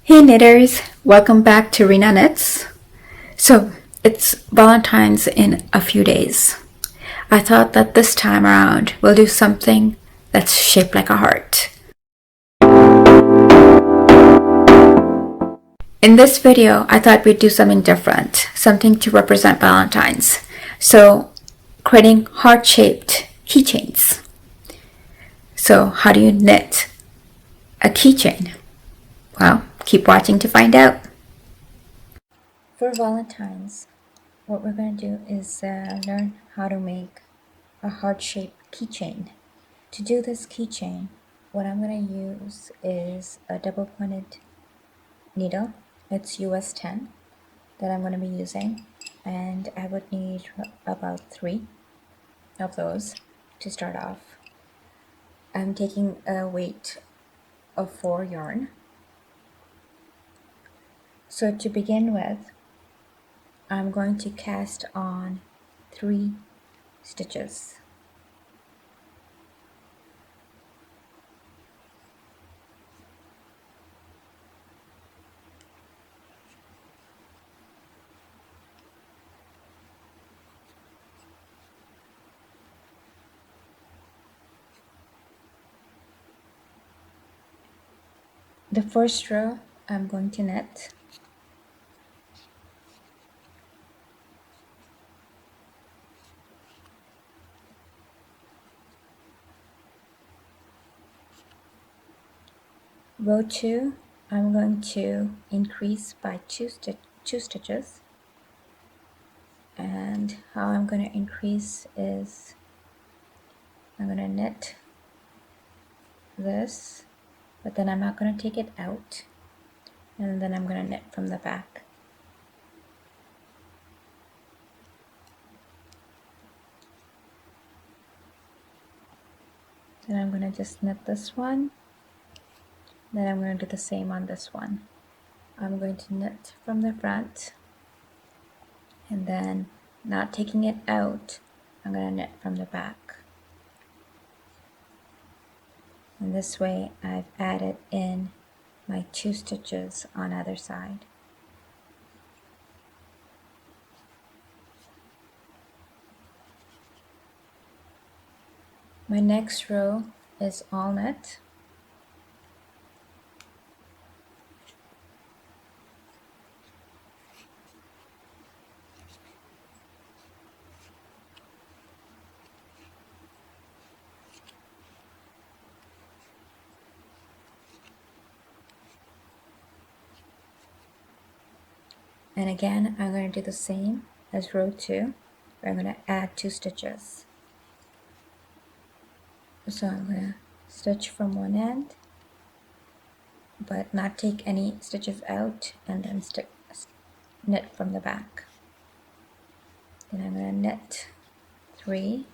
Hey knitters, welcome back to Rena Knits. So it's Valentine's in a few days. I thought that this time around we'll do something that's shaped like a heart. In this video, I thought we'd do something different, something to represent Valentine's. So creating heart-shaped keychains. So how do you knit a keychain? Well, keep watching to find out. For Valentine's, what we're going to do is learn how to make a heart-shaped keychain. To do this keychain, what I'm going to use is a double-pointed needle. It's US 10 that I'm going to be using, and I would need about 3 of those to start off. I'm taking a weight of 4 yarn. So to begin with, I'm going to cast on 3 stitches. The first row I'm going to knit. Row 2, I'm going to increase by 2 stitches, and how I'm going to increase is I'm going to knit this, but then I'm not going to take it out, and then I'm going to knit from the back. Then I'm going to just knit this one, then I'm going to do the same on this one. I'm going to knit from the front, and then not taking it out, I'm going to knit from the back. And this way I've added in my 2 stitches on either side. My next row is all knit. And again, I'm going to do the same as row 2, where I'm going to add 2 stitches. So I'm going to stitch from one end, but not take any stitches out, and then knit from the back. Then I'm going to knit 3,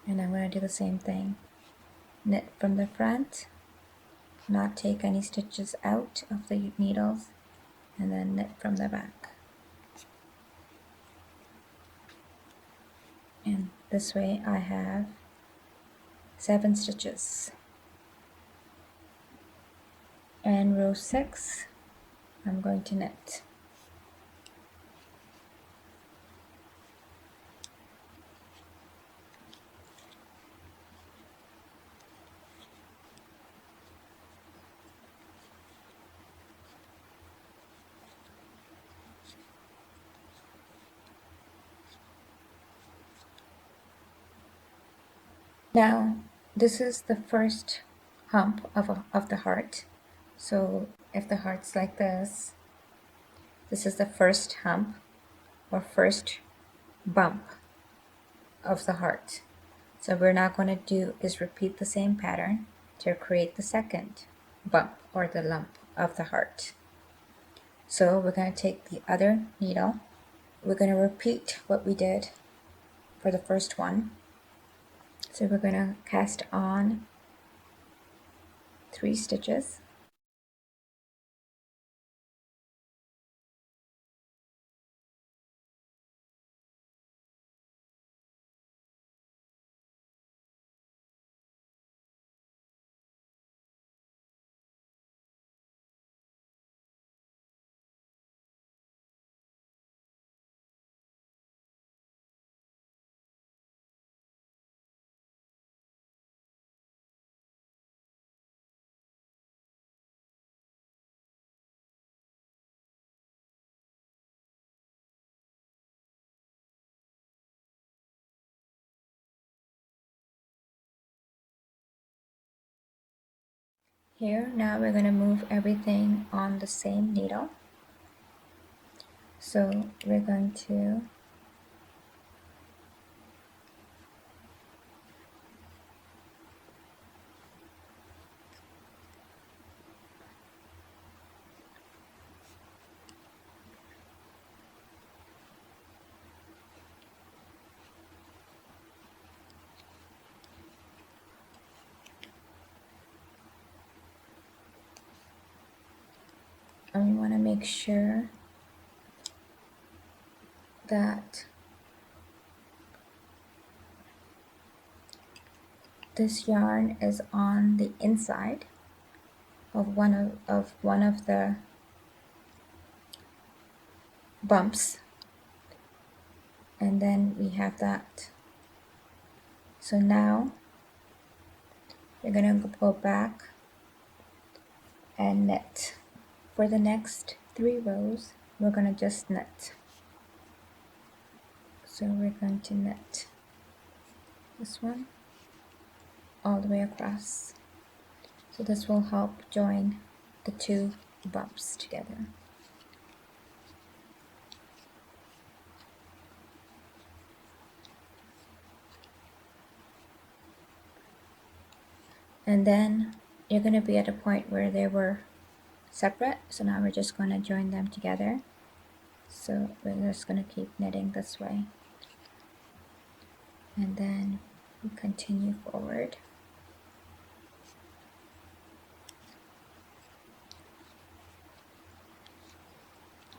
and I'm going to do the same thing. Knit from the front, not take any stitches out of the needles, and then knit from the back. And this way I have 7 stitches. And row 6, I'm going to knit. Now, this is the first hump of the heart. So if the heart's like this is the first hump or first bump of the heart. So we're not going to do is repeat the same pattern to create the second bump or the lump of the heart. So we're going to take the other needle. We're going to repeat what we did for the first one. So we're going to cast on 3 stitches. Here, now we're going to move everything on the same needle. So we're going to we want to make sure that this yarn is on the inside of one of the bumps, and then we have that. So now we're gonna go back and knit. For the next 3 rows, we're gonna just knit. So we're going to knit this one all the way across. So this will help join the 2 bumps together. And then you're going to be at a point where they were separate, so now we're just going to join them together. So we're just going to keep knitting this way, and then we continue forward.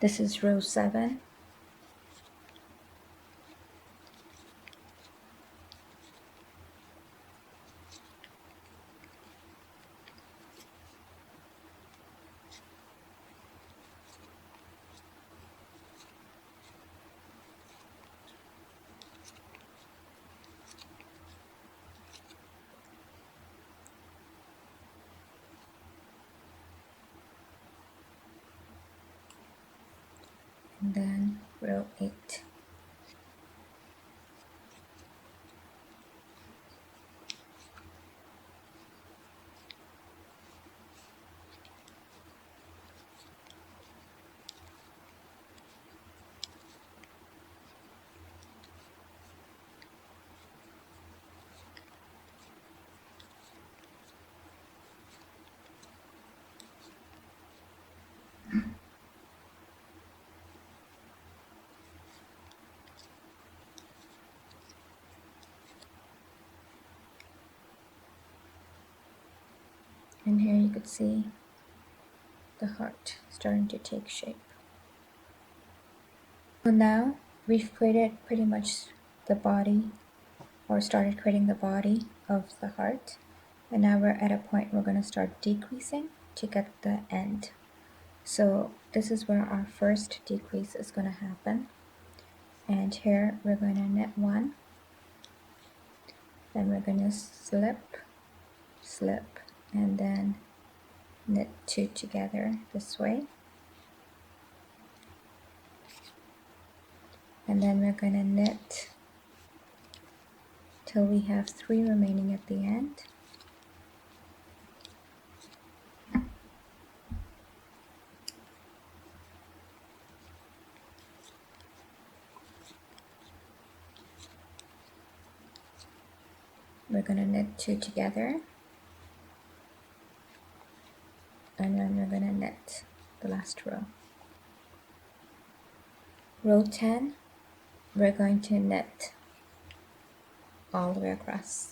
This is row 7. And then row 8. And here you could see the heart starting to take shape. So now we've created pretty much the body, or started creating the body of the heart. And now we're at a point we're going to start decreasing to get the end. So this is where our first decrease is going to happen. And here we're going to knit 1. Then we're going to slip, slip, and then knit 2 together this way. And then we're going to knit till we have 3 remaining at the end. We're going to knit 2 together, and then we're going to knit the last row. Row 10, we're going to knit all the way across.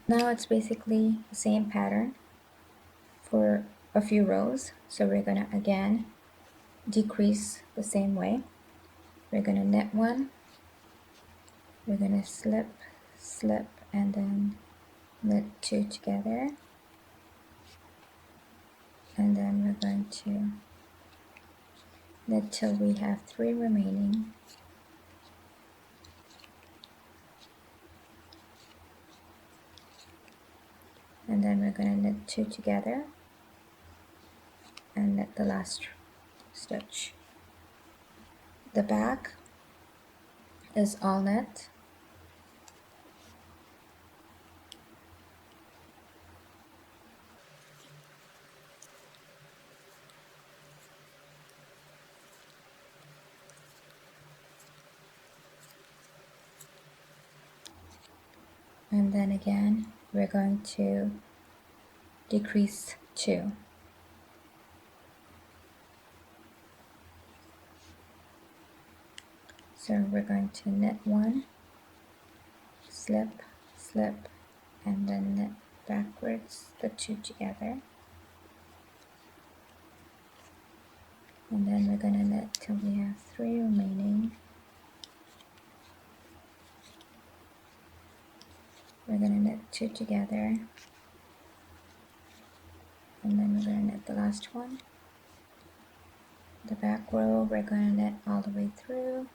Now it's basically the same pattern for a few rows. So we're going to again decrease the same way. We're going to knit 1, we're going to slip, slip, and then knit 2 together, and then we're going to knit till we have 3 remaining, and then we're going to knit 2 together and knit the last stitch. The back is all knit. And then again we're going to decrease 2. So we're going to knit 1, slip, slip, and then knit backwards the 2 together. And then we're going to knit till we have 3 remaining. We're going to knit 2 together, and then we're going to knit the last one. The back row we're going to knit all the way through.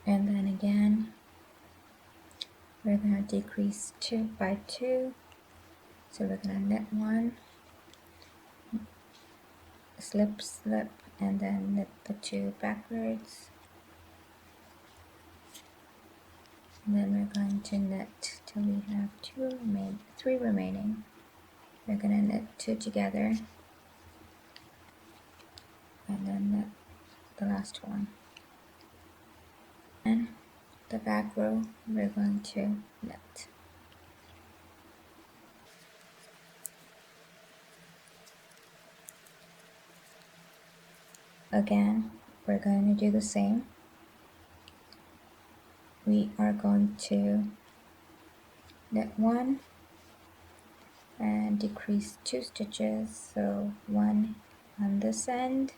And then again we're going to decrease 2 by 2. So we're going to knit 1, slip, slip, and then knit the 2 backwards. And then we're going to knit till we have 3 remaining. We're going to knit 2 together and then knit the last one. And the back row we're going to knit. Again, we're going to do the same. We are going to knit 1 and decrease 2 stitches, so 1 on this end,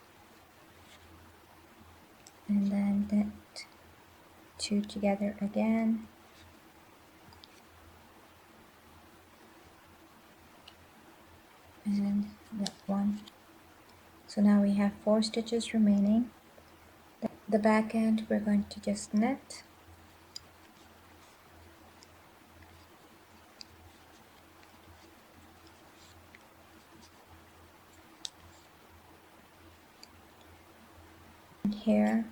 and then knit 2 together again, and knit 1. So now we have 4 stitches remaining. The back end we're going to just knit. And here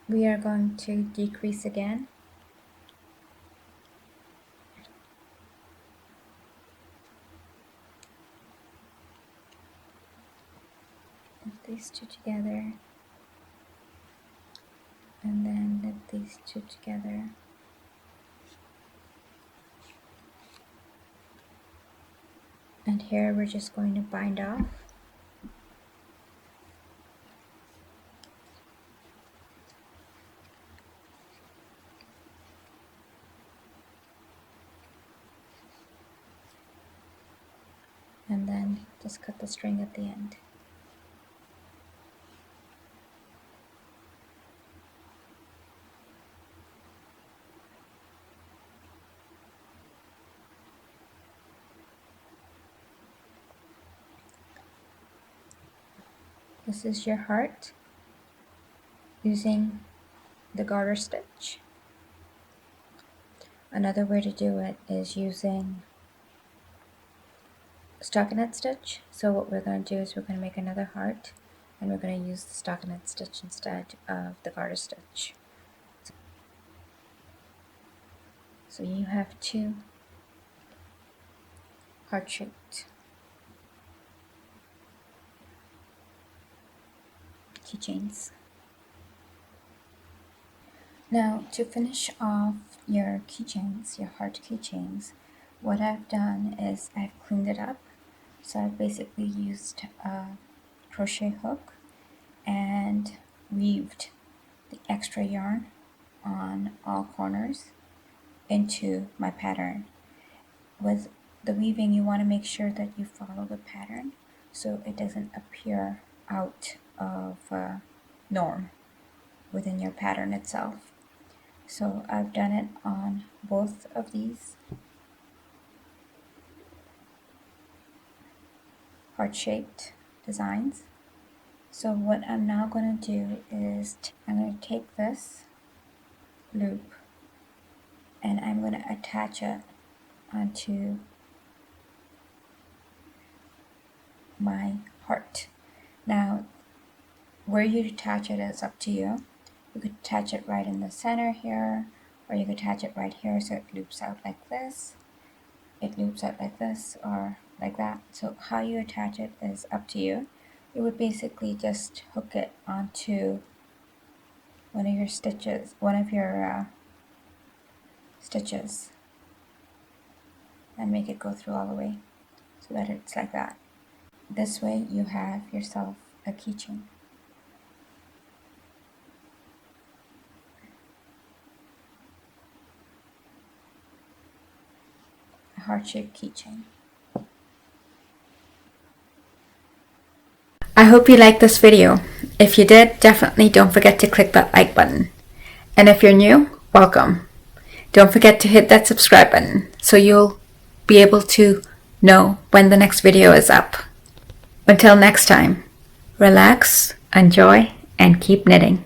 we are going to decrease again. Knit these 2 together, and then knit these 2 together. And here we're just going to bind off. And then just cut the string at the end. This is your heart using the garter stitch. Another way to do it is using stockinette stitch. So what we're going to do is we're going to make another heart, and we're going to use the stockinette stitch instead of the garter stitch. So you have 2 heart-shaped keychains. Now to finish off your keychains, your heart keychains, what I've done is I've cleaned it up. So I've basically used a crochet hook and weaved the extra yarn on all corners into my pattern. With the weaving, you want to make sure that you follow the pattern so it doesn't appear out of norm within your pattern itself. So I've done it on both both of these heart-shaped designs. So what I'm now going to do is I'm going to take this loop and I'm going to attach it onto my heart. Now, where you attach it is up to you. You could attach it right in the center here, or you could attach it right here so it loops out like this. It loops out like this or like that. So how you attach it is up to you. You would basically just hook it onto one of your stitches, and make it go through all the way so that it's like that. This way you have yourself a keychain. A heart-shaped keychain. I hope you liked this video. If you did, definitely don't forget to click that like button. And if you're new, welcome. Don't forget to hit that subscribe button so you'll be able to know when the next video is up. Until next time, relax, enjoy, and keep knitting.